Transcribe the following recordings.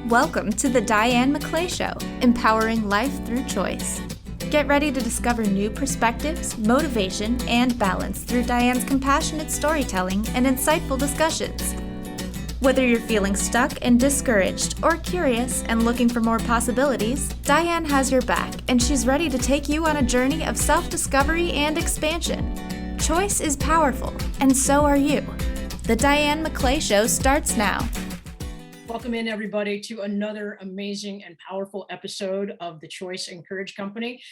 Welcome to the Diane McClay Show, empowering life through choice. Get ready to discover new perspectives, motivation, and balance through Diane's compassionate storytelling and insightful discussions. Whether you're feeling stuck and discouraged or curious and looking for more possibilities, Diane has your back, and she's ready to take you on a journey of self-discovery and expansion. Choice is powerful, and so are you. The Diane McClay Show starts now. Welcome in, everybody, to another amazing and powerful episode of the Choice and Courage Company.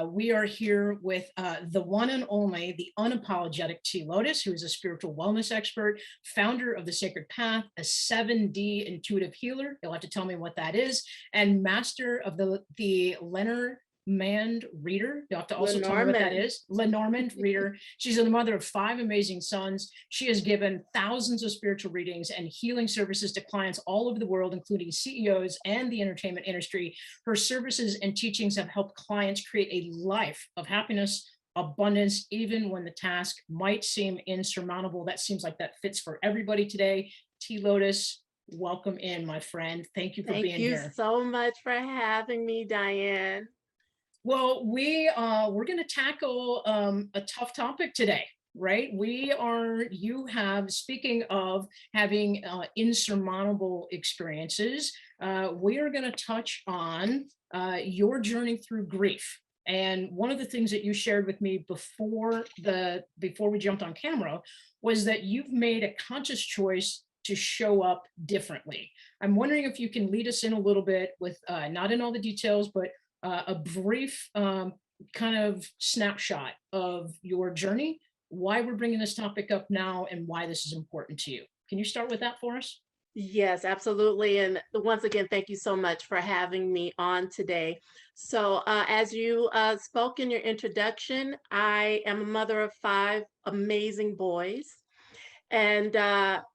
We are here with the one and only, the unapologetic T.Lotus, who is a spiritual wellness expert, founder of The Sacred Path, a 7D intuitive healer. You'll have to tell me what that is, and master of the Lenormand reader. You'll have to also tell me what that is. Lenormand reader. She's the mother of 5 amazing sons. She has given thousands of spiritual readings and healing services to clients all over the world, including CEOs and the entertainment industry. Her services and teachings have helped clients create a life of happiness, abundance, even when the task might seem insurmountable. That seems like that fits for everybody today. T.Lotus, welcome in, my friend. Thank you for being here. Thank you so much for having me, Diane. Well, we're going to tackle a tough topic today, right? Speaking of having insurmountable experiences, we are going to touch on your journey through grief. And one of the things that you shared with me before we jumped on camera was that you've made a conscious choice to show up differently. I'm wondering if you can lead us in a little bit with, not in all the details, but a brief kind of snapshot of your journey, why we're bringing this topic up now, and why this is important to you. Can you start with that for us? Yes, absolutely. And once again, thank you so much for having me on today. So as you spoke in your introduction, I am a mother of 5 amazing boys. And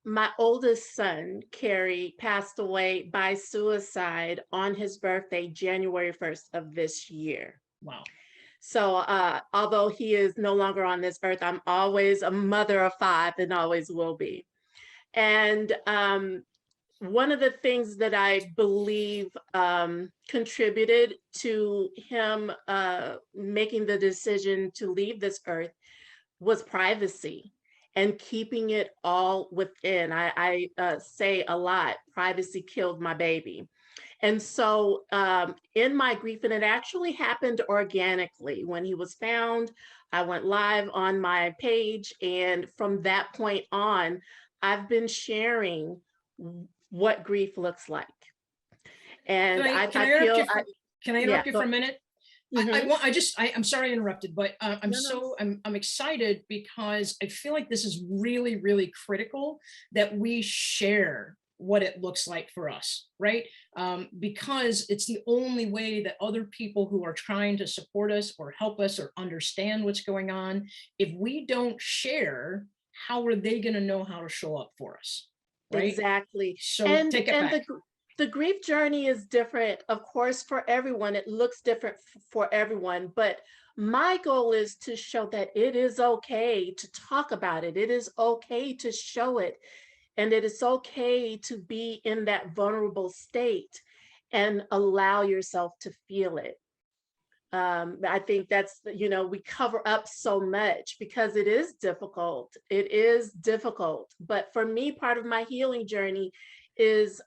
my oldest son, Kerry, passed away by suicide on his birthday, January 1st of this year. Wow. So although he is no longer on this earth, I'm always a mother of 5 and always will be. And one of the things that I believe contributed to him making the decision to leave this earth was privacy. And keeping it all within. I say a lot, privacy killed my baby. And so in my grief, and it actually happened organically. When he was found, I went live on my page. And from that point on, I've been sharing what grief looks like. And Can I interrupt you for a minute? Mm-hmm. I'm sorry I interrupted, but I'm excited because I feel like this is really, really critical that we share what it looks like for us, right? Because it's the only way that other people who are trying to support us or help us or understand what's going on, if we don't share, how are they going to know how to show up for us? Right? Exactly. So take it back. The grief journey is different, of course, for everyone. It looks different for everyone, but my goal is to show that it is okay to talk about it. It is okay to show it, and it is okay to be in that vulnerable state and allow yourself to feel it. I think that's, we cover up so much because it is difficult. It is difficult. But for me, part of my healing journey is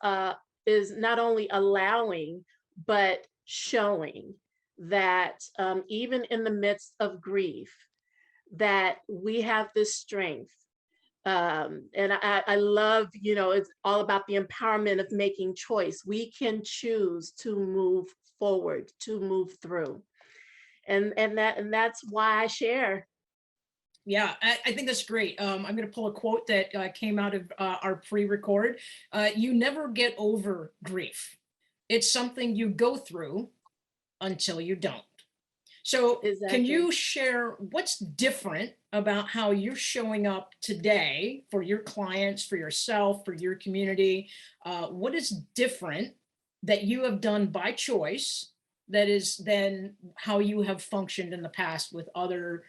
not only allowing, but showing that even in the midst of grief, that we have this strength. And I love, it's all about the empowerment of making choice. We can choose to move forward, to move through. And that's why I share. Yeah, I think that's great. I'm going to pull a quote that came out of our pre-record. You never get over grief. It's something you go through until you don't. So exactly. Can you share what's different about how you're showing up today for your clients, for yourself, for your community? What is different that you have done by choice that is then how you have functioned in the past with other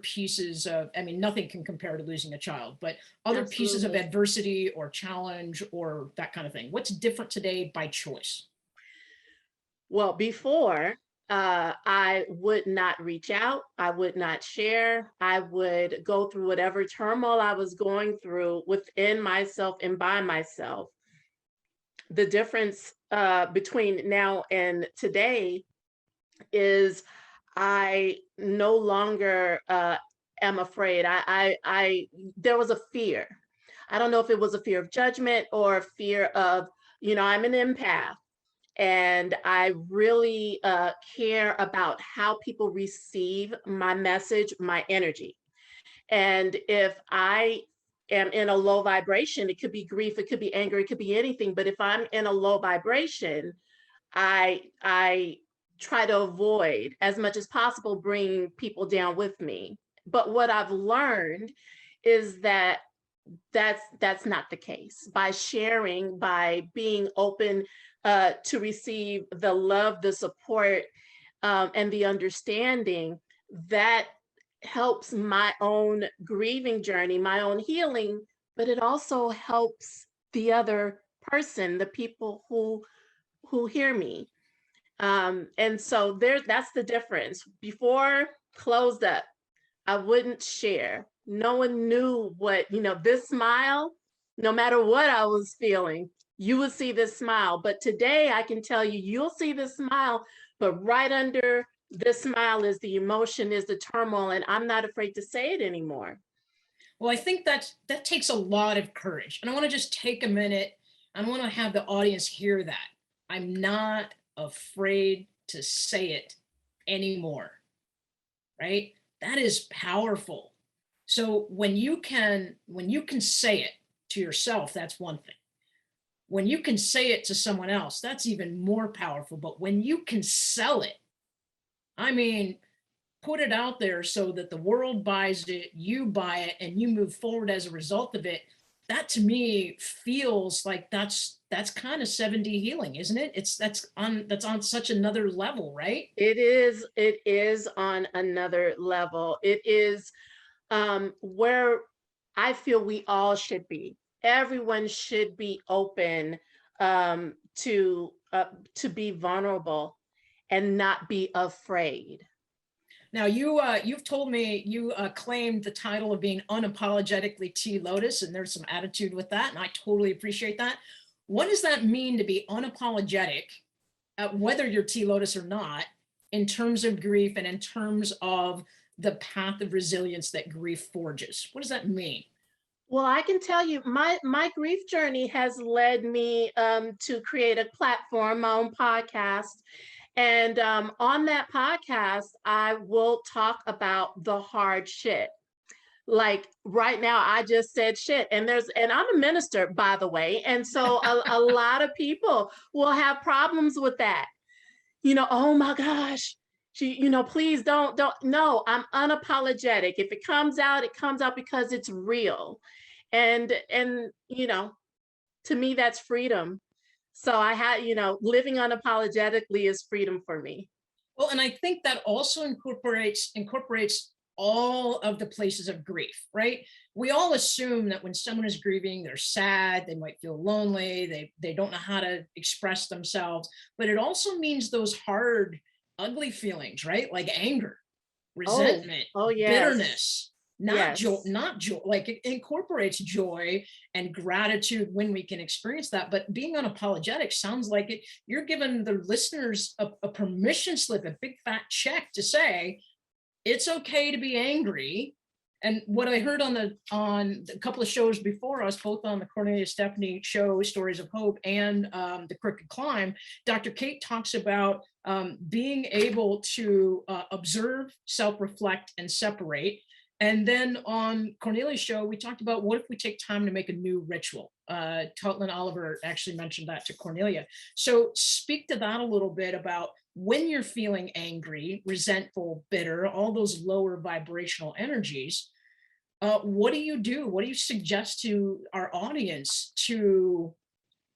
pieces of, I mean, nothing can compare to losing a child, but other pieces of Absolutely. adversity or challenge or that kind of thing. What's different today by choice? Well, before, I would not reach out, I would not share, I would go through whatever turmoil I was going through within myself and by myself. The difference between now and today is I no longer am afraid. There was a fear. I don't know if it was a fear of judgment or a fear of, I'm an empath, and I really care about how people receive my message, my energy. And if I am in a low vibration, it could be grief, it could be anger, it could be anything. But if I'm in a low vibration, I try to avoid as much as possible bringing people down with me. But what I've learned is that that's not the case. By sharing, by being open to receive the love, the support, and the understanding, that helps my own grieving journey, my own healing, but it also helps the other person, the people who hear me. And so that's the difference. Before, closed up, I wouldn't share. No one knew what, this smile, no matter what I was feeling, you would see this smile. But today I can tell you, you'll see this smile, but right under this smile is the emotion, is the turmoil, and I'm not afraid to say it anymore. Well, I think that takes a lot of courage. And I want to just take a minute. I want to have the audience hear that. I'm not afraid to say it anymore, right? That is powerful. So when you can say it to yourself, that's one thing. When you can say it to someone else, that's even more powerful. But when you can sell it, I mean, put it out there so that the world buys it, you buy it, and you move forward as a result of it. That to me feels like that's kind of 7D healing, isn't it? That's on such another level, right? It is on another level. It is where I feel we all should be. Everyone should be open to be vulnerable and not be afraid. Now you've told me you claimed the title of being unapologetically T.Lotus, and there's some attitude with that, and I totally appreciate that. What does that mean to be unapologetic, whether you're T.Lotus or not, in terms of grief and in terms of the path of resilience that grief forges? What does that mean? Well, I can tell you, my grief journey has led me to create a platform, my own podcast. And on that podcast, I will talk about the hard shit. Like right now, I just said shit, and I'm a minister, by the way, and so a lot of people will have problems with that. Oh my gosh, please don't. No, I'm unapologetic. If it comes out, it comes out because it's real. And to me, that's freedom. So I had, living unapologetically is freedom for me. Well, and I think that also incorporates all of the places of grief, right? We all assume that when someone is grieving, they're sad, they might feel lonely, they don't know how to express themselves, but it also means those hard, ugly feelings, right? Like anger, Oh, resentment, oh yes, bitterness, yes. not joy, like it incorporates joy and gratitude when we can experience that. But being unapologetic sounds like you're giving the listeners a permission slip, a big fat check to say it's okay to be angry. And what I heard on a couple of shows before us, both on the Cornelia Stephanie show, Stories of Hope, and the Crooked Climb, Dr. Kate talks about being able to observe, self-reflect, and separate. And then on Cornelia's show, we talked about what if we take time to make a new ritual. Totlin Oliver actually mentioned that to Cornelia. So speak to that a little bit about when you're feeling angry, resentful, bitter, all those lower vibrational energies. What do you do? What do you suggest to our audience to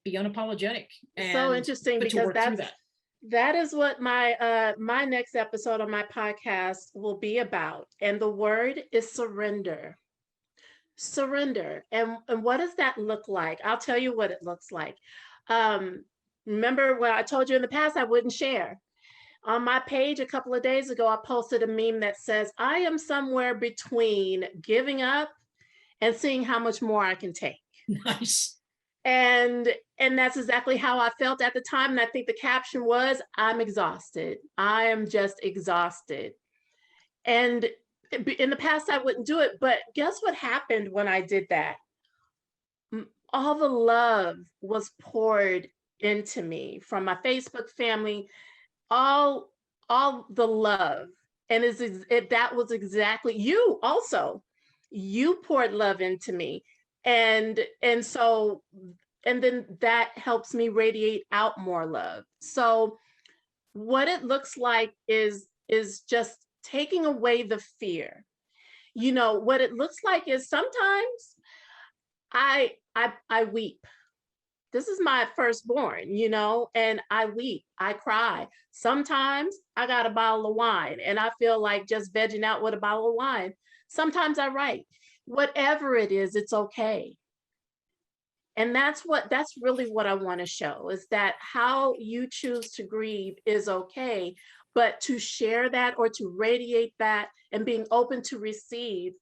be unapologetic So and interesting but to because work through that? That is what my next episode on my podcast will be about. And the word is surrender. Surrender. And what does that look like? I'll tell you what it looks like. Um, Remember what I told you in the past I wouldn't share. On my page a couple of days ago, I posted a meme that says, I am somewhere between giving up and seeing how much more I can take. Nice. And and that's exactly how I felt at the time. And I think the caption was, I'm exhausted. I am just exhausted. And in the past, I wouldn't do it. But guess what happened when I did that? All the love was poured into me from my Facebook family, all all the love. And that was exactly you also. You poured love into me. And so and then that helps me radiate out more love. So what it looks like is just taking away the fear. You know, what it looks like is sometimes I weep. This is my firstborn, you know, and I weep, I cry. Sometimes I got a bottle of wine and I feel like just vegging out with a bottle of wine. Sometimes I write. Whatever it is, it's okay. And that's really what I want to show, is that how you choose to grieve is okay, but to share that or to radiate that and being open to receive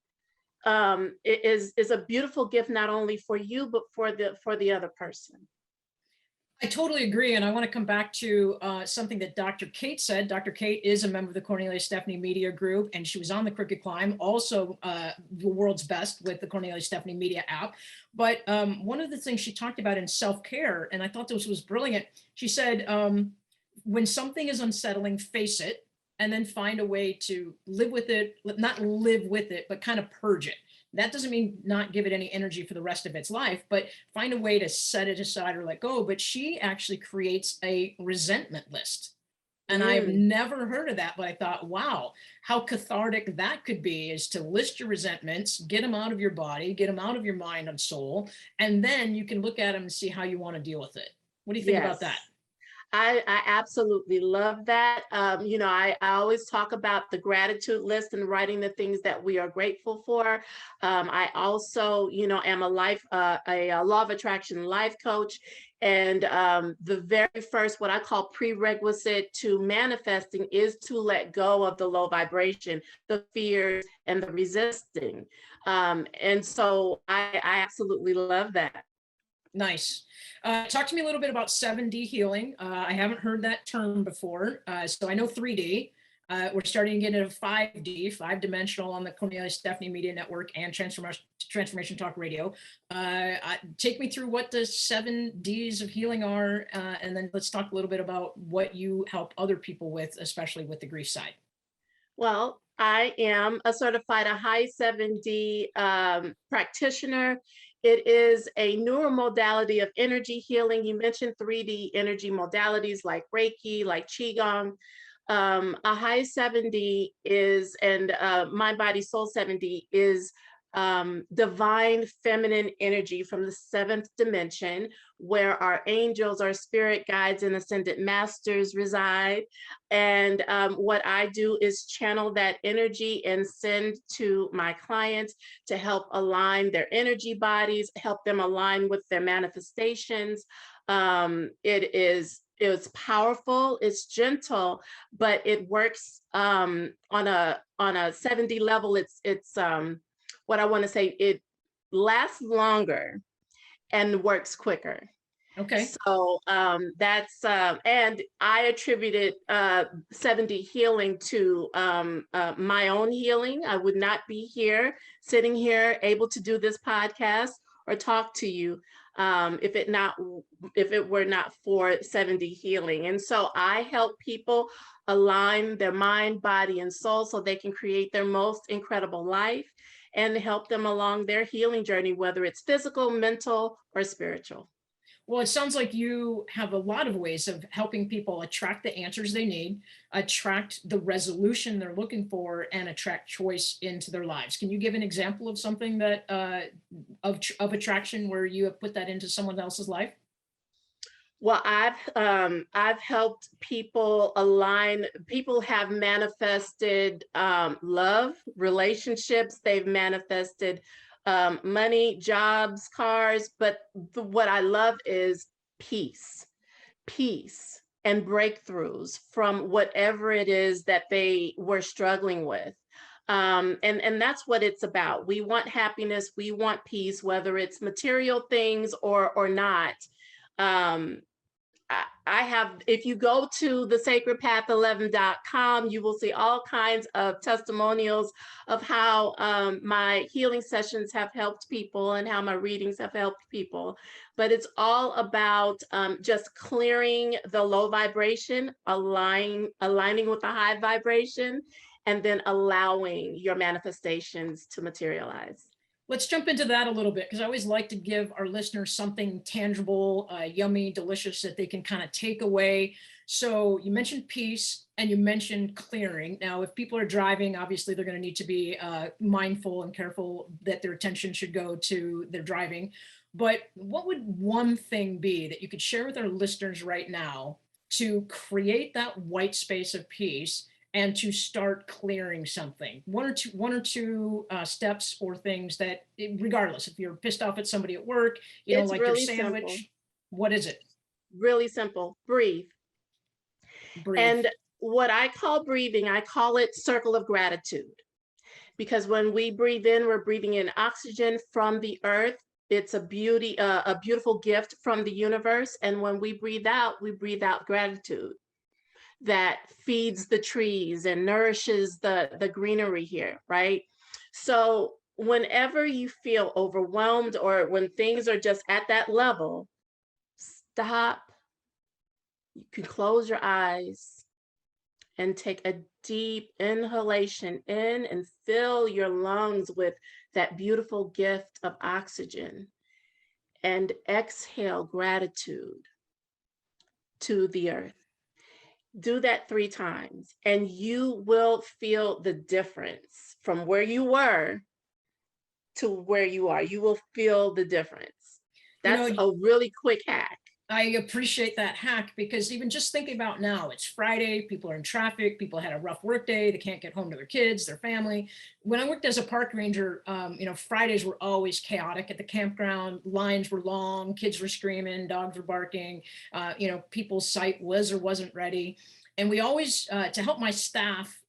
is a beautiful gift, not only for you but for the other person. I totally agree. And I want to come back to something that Dr. Kate said. Dr. Kate is a member of the Cornelius Stephanie Media Group, and she was on the Crooked Climb, also the world's best with the Cornelius Stephanie Media app. But one of the things she talked about in self-care, and I thought this was brilliant, she said, when something is unsettling, face it, and then find a way to live with it, not live with it, but kind of purge it. That doesn't mean not give it any energy for the rest of its life, but find a way to set it aside or let go. But she actually creates a resentment list. And I've never heard of that, but I thought, wow, how cathartic that could be, is to list your resentments, get them out of your body, get them out of your mind and soul, and then you can look at them and see how you want to deal with it. What do you think about that? I absolutely love that. You know, I always talk about the gratitude list and writing the things that we are grateful for. I also, you know, am a law of attraction life coach. And the very first, what I call prerequisite to manifesting, is to let go of the low vibration, the fears, and the resisting. And so I absolutely love that. Nice. Talk to me a little bit about 7D healing. I haven't heard that term before. So I know 3D. We're starting to get into 5D, 5-dimensional, on the Cornelius Stephanie Media Network and Transformation Talk Radio. Take me through what the 7 Ds of healing are, and then let's talk a little bit about what you help other people with, especially with the grief side. Well, I am a certified a high 7D practitioner. It is a newer modality of energy healing. You mentioned 3D energy modalities like Reiki, like Qigong. A high 7D is, and Mind Body Soul 7D is divine feminine energy from the 7th dimension, where our angels, our spirit guides, and ascended masters reside. And what I do is channel that energy and send to my clients to help align their energy bodies, help them align with their manifestations. It's powerful, it's gentle, but it works on a 7D level. It's what I want to say, it lasts longer and works quicker. Okay. So that's and I attributed 7D healing to my own healing. I would not be here, sitting here, able to do this podcast or talk to you if it were not for 7D healing. And so I help people align their mind, body, and soul so they can create their most incredible life, and help them along their healing journey, whether it's physical, mental, or spiritual. Well, it sounds like you have a lot of ways of helping people attract the answers they need, attract the resolution they're looking for, and attract choice into their lives. Can you give an example of something that of attraction where you have put that into someone else's life? Well, I've helped people align. People have manifested love, relationships. They've manifested money, jobs, cars. But what I love is peace, peace, and breakthroughs from whatever it is that they were struggling with. And that's what it's about. We want happiness. We want peace, whether it's material things or not. Um, I have, if you go to the sacredpath11.com, you will see all kinds of testimonials of how my healing sessions have helped people and how my readings have helped people. But it's all about just clearing the low vibration, aligning with the high vibration, and then allowing your manifestations to materialize. Let's jump into that a little bit, because I always like to give our listeners something tangible, yummy, delicious that they can kind of take away. So you mentioned peace and you mentioned clearing. Now, if people are driving, obviously they're going to need to be mindful and careful that their attention should go to their driving. But what would one thing be that you could share with our listeners right now to create that white space of peace and to start clearing something? One or two steps or things that, regardless, if you're pissed off at somebody at work, you don't It's like really their sandwich, simple. what is it? Really simple. Breathe. Breathe. And what I call breathing, I call it circle of gratitude. Because when we breathe in, we're breathing in oxygen from the earth. It's a beautiful gift from the universe. And when we breathe out gratitude that feeds the trees and nourishes the greenery here, right? So whenever you feel overwhelmed or when things are just at that level, stop. You can close your eyes and take a deep inhalation in and fill your lungs with that beautiful gift of oxygen, and exhale gratitude to the earth. Do that 3 times and you will feel the difference from where you were to where you are. You will feel the difference. That's a really quick hack. I appreciate that hack, because even just thinking about now, it's Friday, people are in traffic, people had a rough work day, they can't get home to their kids, their family. When I worked as a park ranger, Fridays were always chaotic at the campground. Lines were long, kids were screaming, dogs were barking, people's sight was or wasn't ready. And we always, to help my staff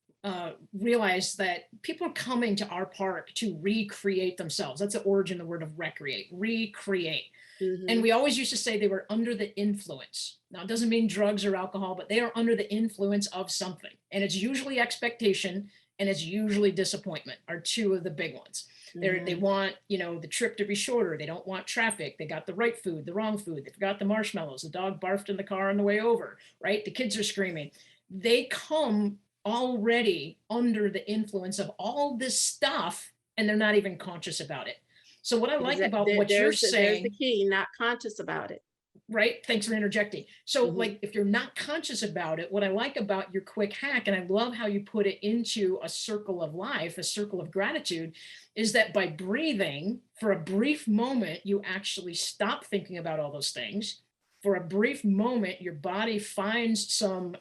realize that people are coming to our park to recreate themselves. That's the origin of the word of recreate, recreate. Mm-hmm. And we always used to say they were under the influence. Now, it doesn't mean drugs or alcohol, but they are under the influence of something. And it's usually expectation and it's usually disappointment are two of the big ones. Mm-hmm. They want, the trip to be shorter. They don't want traffic. They got the right food, the wrong food. They forgot the marshmallows. The dog barfed in the car on the way over, right? The kids are screaming. They come already under the influence of all this stuff and they're not even conscious about it. So what I like about what you're saying, there's the key, not conscious about it. Right. Thanks for interjecting. So like, if you're not conscious about it, what I like about your quick hack, and I love how you put it into a circle of life, a circle of gratitude, is that by breathing for a brief moment, you actually stop thinking about all those things. For a brief moment, your body finds some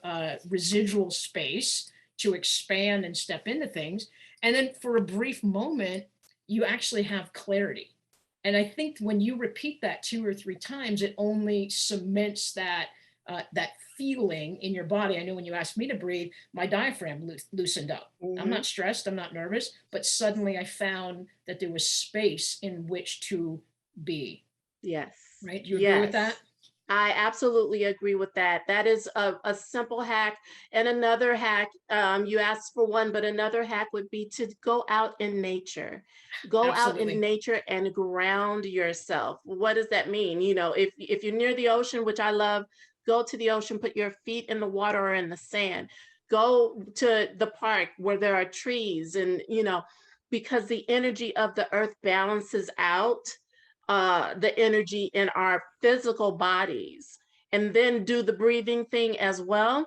residual space to expand and step into things. And then for a brief moment, you actually have clarity. And I think when you repeat that 2 or 3 times, it only cements that feeling in your body. I know when you asked me to breathe, my diaphragm loosened up. Mm-hmm. I'm not stressed, I'm not nervous, but suddenly I found that there was space in which to be. Yes. Right? Do you agree with that? I absolutely agree with that. That is a simple hack. And another hack, you asked for one, but another hack would be to go out in nature. Go Absolutely. Out in nature and ground yourself. What does that mean? If you're near the ocean, which I love, go to the ocean, put your feet in the water or in the sand. Go to the park where there are trees and, because the energy of the earth balances out the energy in our physical bodies, and then do the breathing thing as well,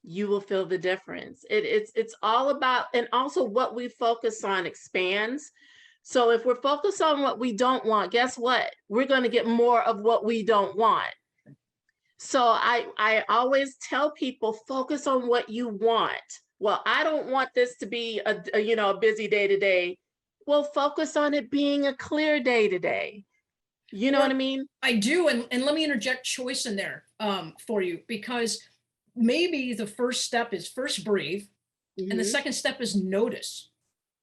you will feel the difference. It's all about, and also what we focus on expands. So if we're focused on what we don't want, guess what? We're going to get more of what we don't want. So I always tell people, focus on what you want. Well, I don't want this to be a busy day today. Well, focus on it being a clear day today. You know what I Well, mean? I do, and let me interject choice in there for you, because maybe the first step is first breathe, and the Hmm. second step is notice,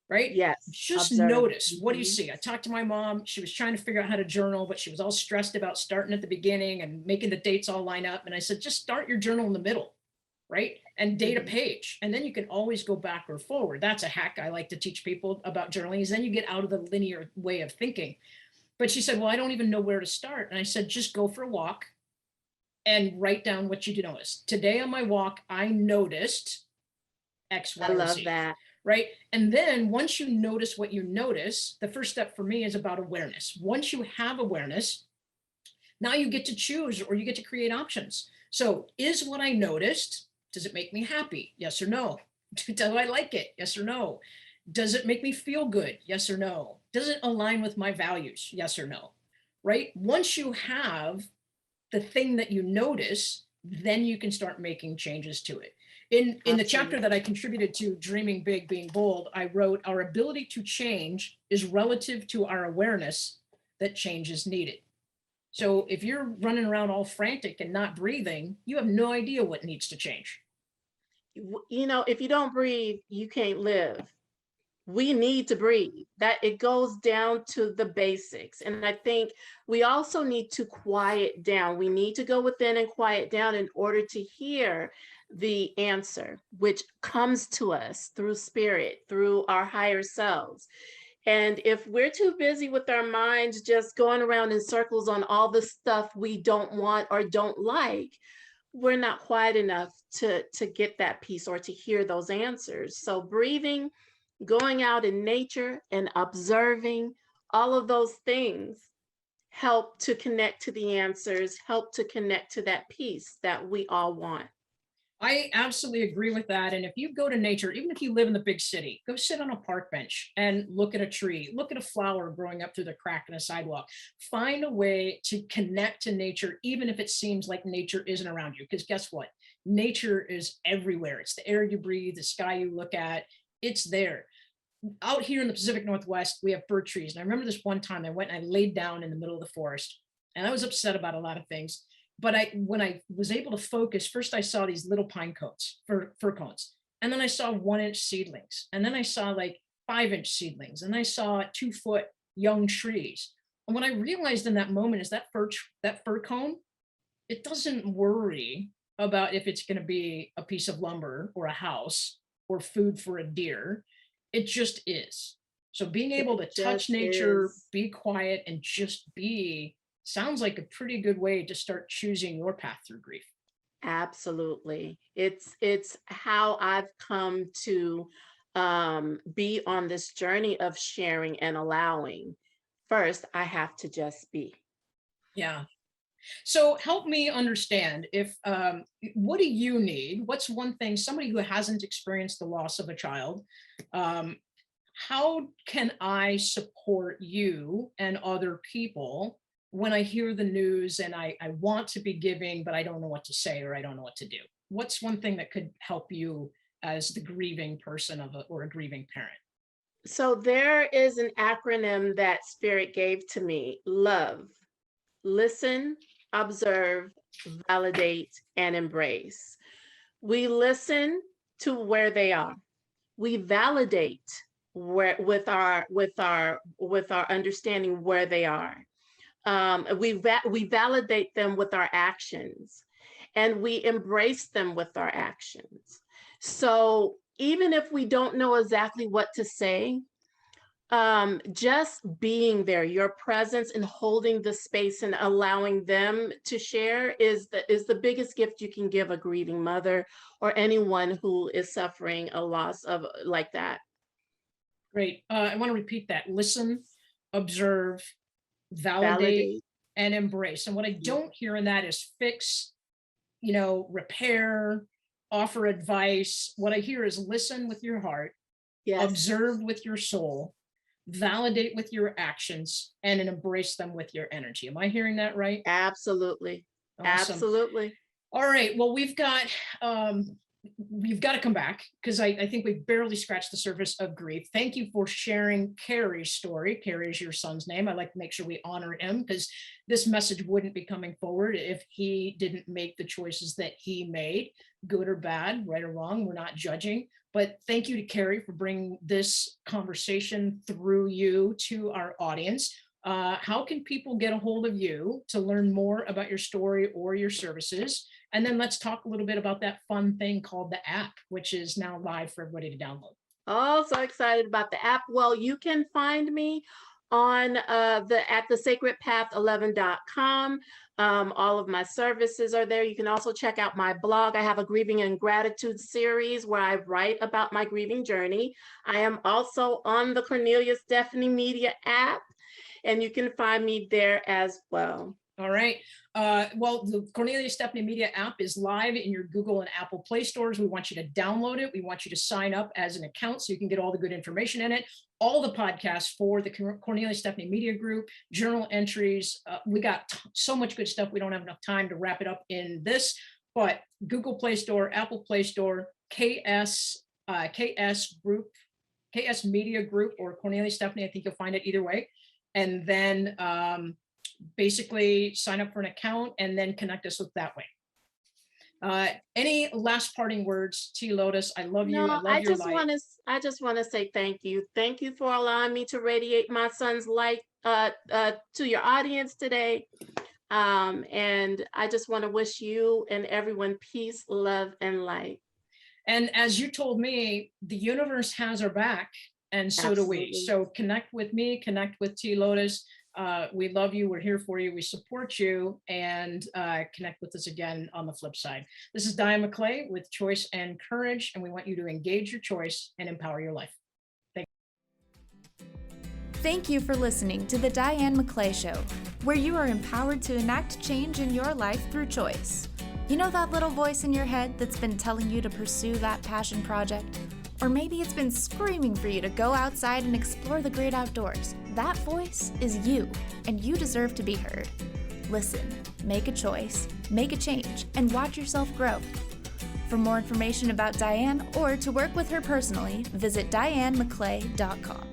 right? Yes, Just observe. notice. What do you see? I talked to my mom. She was trying to figure out how to journal, but she was all stressed about starting at the beginning and making the dates all line up. And I said, just start your journal in the middle, right? And date a Mhm. page. And then you can always go back or forward. That's a hack I like to teach people about journaling, is then you get out of the linear way of thinking. But she said, well, I don't even know where to start. And I said, just go for a walk and write down what you noticed. Today on my walk, I noticed X, I Y, or love Z, that. right? And then once you notice what you notice, the first step for me is about awareness. Once you have awareness, now you get to choose, or you get to create options. So is what I noticed, does it make me happy? Yes or no? Do I like it? Yes or no? Does it make me feel good? Yes or no? Does it align with my values? Yes or no? Right? Once you have the thing that you notice, then you can start making changes to it. In the chapter that I Absolutely. contributed to, Dreaming Big, Being Bold, I wrote, our ability to change is relative to our awareness that change is needed. So if you're running around all frantic and not breathing, you have no idea what needs to change. If you don't breathe, you can't live. We need to breathe. That it goes down to the basics. And I think we also need to quiet down. We need to go within and quiet down in order to hear the answer, which comes to us through spirit, through our higher selves. And if we're too busy with our minds just going around in circles on all the stuff we don't want or don't like, we're not quiet enough to get that peace or to hear those answers. So breathing, going out in nature and observing, all of those things help to connect to the answers, help to connect to that peace that we all want. I absolutely agree with that. And if you go to nature, even if you live in the big city, go sit on a park bench and look at a tree, look at a flower growing up through the crack in a sidewalk. Find a way to connect to nature, even if it seems like nature isn't around you. Because guess what? Nature is everywhere. It's the air you breathe, the sky you look at, it's there. Out here in the Pacific Northwest, we have fir trees. And I remember this one time I went and I laid down in the middle of the forest, and I was upset about a lot of things. But when I was able to focus, first I saw these little pine cones, fir cones, and then I saw 1-inch seedlings, and then I saw like 5-inch seedlings, and I saw 2-foot young trees. And what I realized in that moment is that fir cone, it doesn't worry about if it's going to be a piece of lumber or a house or food for a deer. It just is. So being able It to touch just nature, is. be quiet, and just be sounds like a pretty good way to start choosing your path through grief. Absolutely. It's how I've come to be on this journey of sharing and allowing. First, I have to just be. Yeah. So help me understand, if what do you need? What's one thing, somebody who hasn't experienced the loss of a child, um, how can I support you and other people when I hear the news and I want to be giving, but I don't know what to say or I don't know what to do? What's one thing that could help you as the grieving person or a grieving parent? So there is an acronym that Spirit gave to me: love, listen, observe, validate, and embrace. We listen to where they are. We validate where with our understanding where they are. We validate them with our actions, and we embrace them with our actions. So even if we don't know exactly what to say, just being there, your presence and holding the space and allowing them to share is the biggest gift you can give a grieving mother or anyone who is suffering a loss of like that. Great. I want to repeat that. Listen, observe, validate, Validate. and embrace. And what I Yeah. don't hear in that is fix, repair, offer advice. What I hear is listen with your heart, Yes, observe with your soul, validate with your actions, and embrace them with your energy. Am I hearing that right? absolutely. Awesome. Absolutely. All right. Well, we've got to come back because I think we've barely scratched the surface of grief. Thank you for sharing Kerry's story. Kerry is your son's name. I like to make sure we honor him because this message wouldn't be coming forward if he didn't make the choices that he made, good or bad, right or wrong. We're not judging. But thank you to Kerry for bringing this conversation through you to our audience. How can people get a hold of you to learn more about your story or your services? And then let's talk a little bit about that fun thing called the app, which is now live for everybody to download. Oh, so excited about the app. Well, you can find me on at thesacredpath11.com. All of my services are there. You can also check out my blog. I have a grieving and gratitude series where I write about my grieving journey. I am also on the Cornelius Stephanie Media app, and you can find me there as well. All right. Well, the Cornelius Stephanie Media app is live in your Google and Apple Play stores. We want you to download it. We want you to sign up as an account so you can get all the good information in it. All the podcasts for the Cornelius Stephanie Media Group, journal entries. We got so much good stuff. We don't have enough time to wrap it up in this, but Google Play Store, Apple Play Store, KS Group, KS Media Group, or Cornelius Stephanie. I think you'll find it either way. And then basically sign up for an account and then connect us with that way. Any last parting words, T.Lotus? I love you. No, I love your light. I just want to say thank you. Thank you for allowing me to radiate my son's light to your audience today. And I just want to wish you and everyone peace, love, and light. And as you told me, the universe has our back, and so Absolutely. do we. So connect with me, connect with T.Lotus. We love you. We're here for you. We support you, and connect with us again on the flip side. This is Diane McClay with Choice and Courage, and we want you to engage your choice and empower your life. Thank you for listening to the Diane McClay Show, where you are empowered to enact change in your life through choice. You know that little voice in your head that's been telling you to pursue that passion project? Or maybe it's been screaming for you to go outside and explore the great outdoors. That voice is you, and you deserve to be heard. Listen, make a choice, make a change, and watch yourself grow. For more information about Diane or to work with her personally, visit dianemcclay.com.